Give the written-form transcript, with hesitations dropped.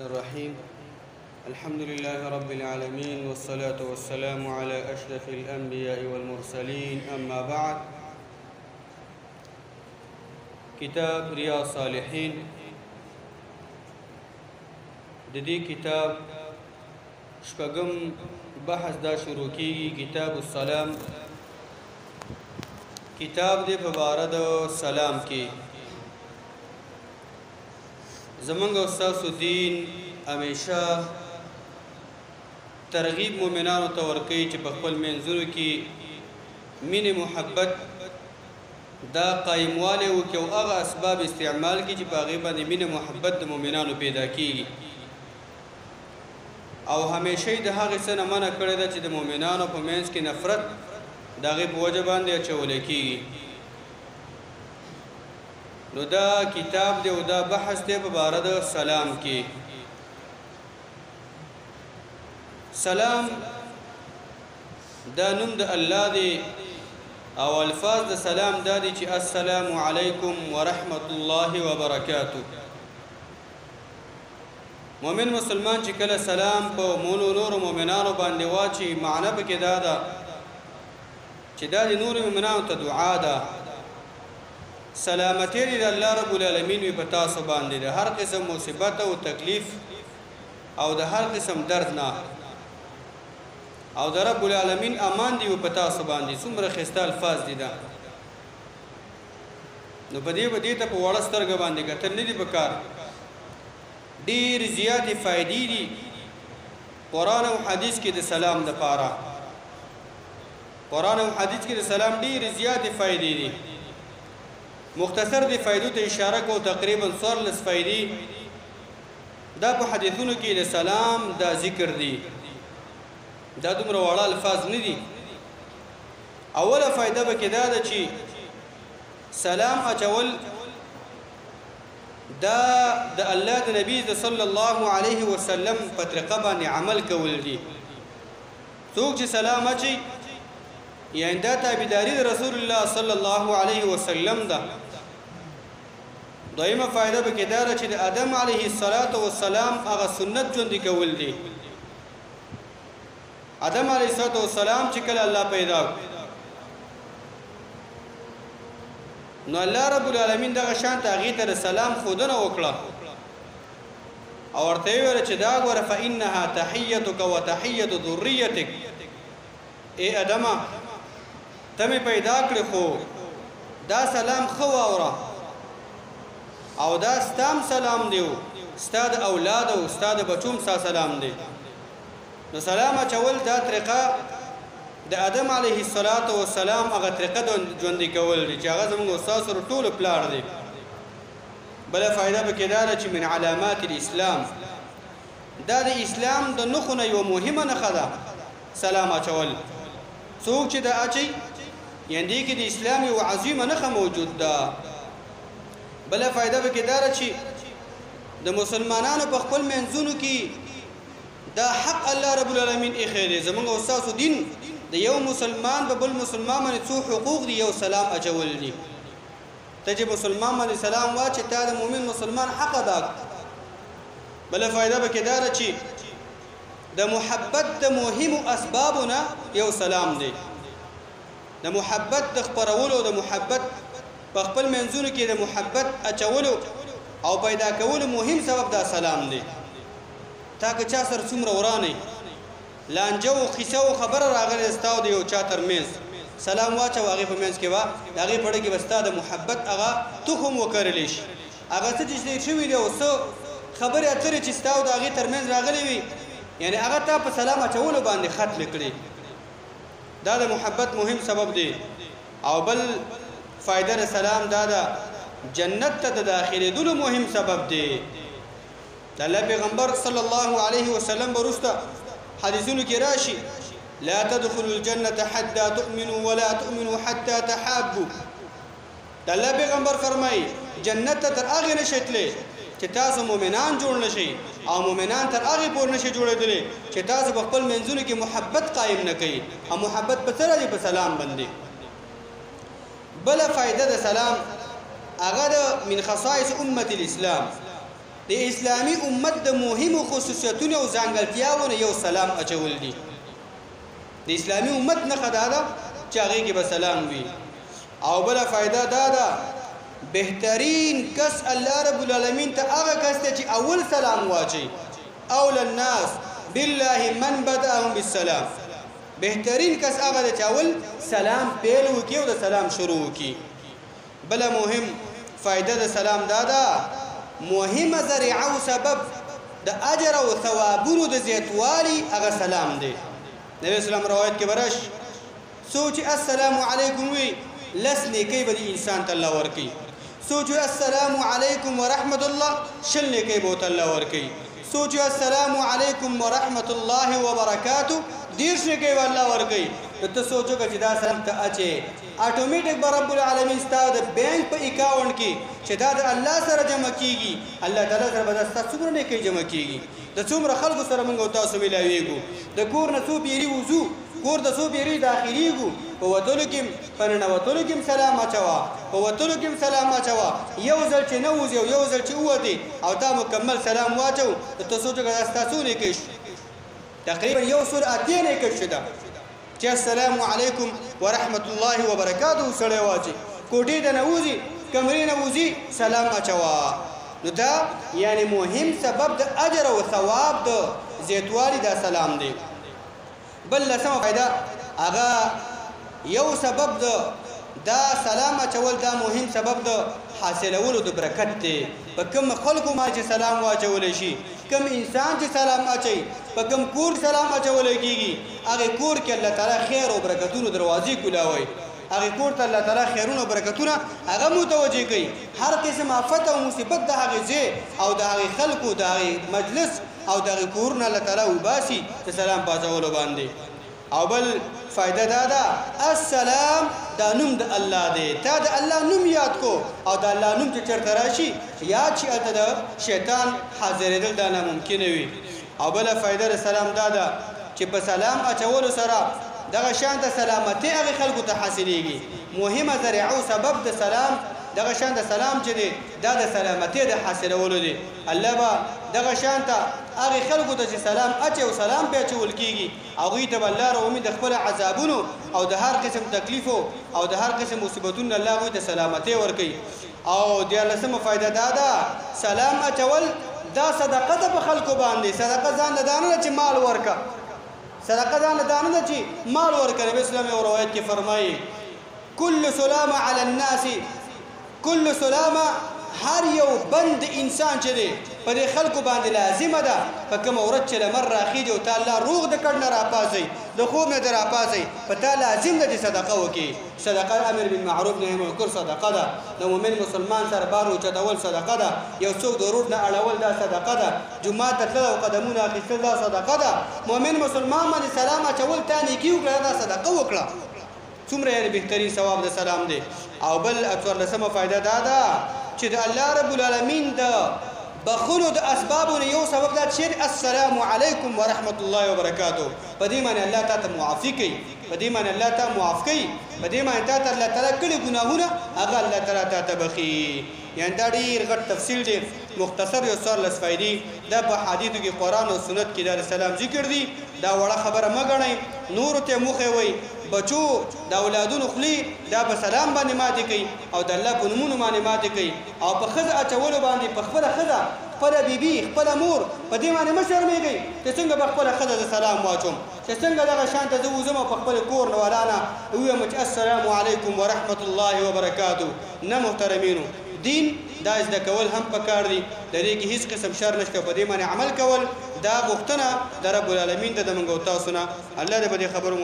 الرحيم. الحمد لله رب العالمين والصلاة والسلام على أشرف الأنبياء والمرسلين. أما بعد، كتاب رياض صالحين ددي كتاب شپږم بحث دا شروع کیږي. کتاب السلام کتاب دې په باره د سلام کې زمونږ استاد دین همیشه ترغیب مومنانو ته ورکوي چې په خپل منځونو کې مینې محبت دا قایموالی وکړي او هغه اسباب استعمال کړي چې په هغې باندې مینه محبت د مومنانو پیدا کیږي، او همیشه یې د هغې څه نه منع کړې ده چې د مومنانو په منځ کې نفرت د هغې په وجه باندې اچولی کیږي. نو دا کتاب دی او دا بحث دی په باره د سلام کې. سلام دا نوم د الله دی او الفاظ د سلام دا دی چې السلام علیکم ورحمت الله وبرکاته. مومن مسلمان چې کله سلام په نورو مومنانو باندې واچي، معنی پکې دا ده چې دا د نورو مومنانو ته دعا ده، سلامتی دی د الله رب العالمین وي په تاسو باندې د هر قسم مصیبت او تکلیف او د هر قسم درد نه، او د رب العالمین امان دی په تاسو باندې. څومره ښایسته الفاظ دي دا. نو په دې ته په وړه سترګه باندې کتل نه دي پکار. ډېرې زیاتې فایدې دي قرآن او حدیث کې د سلام دپاره. قرآن او حدیث کې د سلام ډېرې زیاتې فایدې دي. مختصر دی فائدو ته اشاره کو، تقریبا 14 فائدې دا په حدیثونو کې د سلام دا ذکر دی. دا دومره واړه الفاظ نه دي. اوله فائده به کې دا ده چې سلام اچول دا د الله د نبی صلی الله علیه وسلم په طریقه باندې عمل کول دي. څوک چې سلام اچي یعنی دا تابعداري د رسول الله صلی الله علیه وسلم ده. دویمه فائده به کې دا ده چې د آدم علیه السلام هغه سنت ژوندي کول دي. آدم علیه السلام چې کله الله پیدا نو الله رب العالمین دغه شانته هغې ته د سلام ښودنه وکړه او ورته یې ویله چې دا ګوره فانها تحیتک و تحیت ذریتک. ای ادمه ته مې پیدا کړې خو دا سلام ښه واوره او دا ستام سلام دی، ستا د اولاد او ستا د بچوم ستا سلام دی. نو سلام اچول دا طریقه د آدم علیه السلام هغه طریقه د ژوندي کول دی چې هغه زموږ استاد سره ټولو پلار دی. بله فایده به کې دا ده چې من علامات الاسلام، دا د اسلام د نښو نه یوه مهمه نښه ده سلام اچول. څوک چې دا اچي یعنې دې کې د اسلام یوه عظیمه نښه موجود ده. بله فایده به کې دا ده چې د مسلمانانو په خپل منځونو کې دا حق الله رب العالمین ایښی دی. زموږ استاسو دین د یو مسلمان په بل مسلمان باندې څو حقوق دي، یو سلام اچول دي. ته چې مسلمان باندې سلام واچې تا د مؤمن مسلمان حق ادا کړه. بله فایده به کې دا ده چې د محبت د مهمو اسبابو نه یو سلام دی. د محبت د خپرولو، د محبت په خپل منځونو کې د محبت اچولو او پیدا کولو مهم سبب دا سلام دی. تا که چا سره څومره ورانې لانجه او قصه او خبره راغلې ستا او د یو چا ترمنځ، سلام واچوه هغې په منځ کې به د هغې په ډه کې به ستا د محبت هغه تخم وکرلی شي. هغه څه چې تېر شوي دي او څه خبرې اترې چې ستا او د هغې ترمنځ راغلې وي، یعنې هغه تا په سلام اچولو باندې ختمې کړي. دا د محبت مهم سبب دی. او بل فایده د سلام دا ده جنت ته د داخلېدلو مهم سبب دی. د الله پیغمبر صلی الله علیه وسلم وروسته حدیثونو کې راشي لا تدخلوا الجنة حتى تؤمنوا ولا تؤمنوا حتى تحابوا. د الله پیغمبر فرمایي جنت ته تر هغې نشئ تللی چې تاسو مؤمنان جوړ نشئ، او مؤمنان تر هغې پورې نشئ جوړېدلی چې تاسو په خپل منځونو کې محبت قایم نه کوئ. او محبت په څه راځي؟ په سلام باندې. بله فایده د سلام هغه د من خصائص امة الاسلام، د اسلامي امت د مهمو خصوصیتونو او ځانګړتیاونو یو سلام اچول دي. د اسلامي امت نه خداده چې هغه کې به سلام وي. او بل فائدہ دا ده بهترین کس الله رب العالمین ته هغه کس ته چې اول سلام واچي. اول الناس بالله من بدأهم بالسلام. بهترین کس هغه چې اول سلام پیل وکي او د سلام شروع وکي. بل مهم فائدہ د سلام دا ده مهمه ذریعه او سبب د اجر او ثوابونو د زیاتوالي هغه سلام دی. نبی اسلام روایت کې برش سوچ السلام علیکم وی لس نیکی به انسان ته الله ورکی. سوچ السلام علیکم ورحمت الله شل نیکی به الله ورکی. سوچ السلام علیکم ورحمت الله وبرکاته دیرش نیکی به الله ورکی. ته سوچو چې دا سلام ته اچي اتوماتیک به رب العالمین ستاسو د بانک په اکاونټ کې چې دا د الله سره جمع کیږي الله تعالی سره به تاسو څومره نیکی جمع کیږي. د څومره خلکو سره موږ تاسو ملاويږو. د کور نه څو بیري وځو کور د څو بیري داخليږو په وتلو کې پرنوتلو کې سلام اچوا په وتلو کې سلام اچوا یو ځل چې نه وځي یو ځل چې وځي او تا مکمل سلام واچو ته سوچو چې تاسو نه کېش تقریبا یو سور اتې نه کېش دا چې السلام علیکم ورحمت الله وبرکاته سره واچي کوټې د نوځي کمرې نوځي سلام اچوا. نو دا یعنی مهم سبب د اجر او ثواب د زیاتوالي دا سلام دی. بل لسمه فائدہ هغه یو سبب دا سلام اچول دا مهم سبب د حاصلولو د برکت دی. په کوم خلکو ما چې سلام واچول شي کوم انسان چې سلام اچي په کوم کور سلام اچول کیږي هغه کور کې الله تعالی خیر او برکتونو دروازې کولاوي. هغه کور ته الله تعالی خیرونه او برکتونه هغه متوجه کوي. هر قسم آفت او مصیبت د هغه ځای او د هغه خلکو د هغه مجلس او د هغه کورونه الله تعالی وباسي د سلام پاتولو باندې. او بل فائدہ دا ده السلام دا نوم د الله دی. تا د الله نوم یاد کو او د الله نوم چې چرته راشي یاد شي الته د شیطان حاضرېدل دا ناممکن وي. او بل فائدہ د سلام دا ده چې په سلام اچولو سره دغه شان د سلامتی هغه خلکو ته حاصلېږي. مهمه ذریعه او سبب د سلام دغه شان د سلام چې دی دا د سلامتی د حاصلولو دی. الله به دغه شان ته هغه خلکو ته چې سلام اچي او سلام به اچول کیږي هغوی ته به الله رومي د خپل عذابونو او د هر قسم تکلیفو او د هر قسم مصیبتونو الله هغوی ته سلامتی ورکوي. او دیارلسمه فائدہ دا ده سلام اچول دا صدقه ده په خلکو باندې. صدقه ځان له دانه چې مال ورکه صدقه ځان له دانه چې مال ورکه. نبی اسلام یو روایت کې فرمایي کل سلامه علی الناس کل سلامه هر یو بند انسان چې دی په دې خلکو باندې لازمه ده په کومه ورځ چې لمر راخیږي او تا الله روغ د کډ نه راپاڅي د خوب نه در راپاڅي په تا لازم ده چې صدقه وکړي. صدقه امر بالمعروف نهي عن المنکر صدقه ده. د مؤمن مسلمان سره بار اوچتول صدقه ده. یو څوک د روډ نه اړول دا صدقه ده. جمعه ته تلل او قدمونه اخیستل دا صدقه ده. مؤمن مسلمان باندې سلام اچول تا نیکي وکړه دا صدقه وکړه. څومره یعنی بهترین ثواب د سلام دی. او بل اتورلسمه فائدہ دا ده چې د الله رب العالمین د بخلو د اسبابونو یو سبب دا چې السلام علیکم ورحمت الله وبرکاته. په دې معنی الله تعالی معافي کوي. په دې معنی الله تعالی معاف کوي. په دې معنی تعالی الله تعالی کړي ګناهونه هغه الله تعالی ته بخي. یعنی دا ډیر غټ تفصیل دی. مختصر یو څوارلس فائدې دا په حدیثو کې قرآن او سنت کې د سلام ذکر دي. دا وړه خبره مه ګڼئ. نور ته موخه وي بچو د اولادونو خلی دا په سلام باندې ماتې کوي او د الله په نومونو باندې ماتې کوي او په ښځه اچولو باندې په خپله ښځه خپله بیبي خپله مور په دې باندې مه شرمېږئ چې څنګه به خپله ښځه د سلام واچوم چې څنګه دغه شان ته زه وځم او په خپل کور نه ولانه ووایم چې السلام علیکم ورحمت الله وبرکاتو. نه محترمینو دین دا زده کول هم پکار دي. د دې کې هیڅ قسم شر نشته. په دې باندې عمل کول دا غوښتنه د رب العالمین د موږ او تاسو نه. الله دې په دې خبرو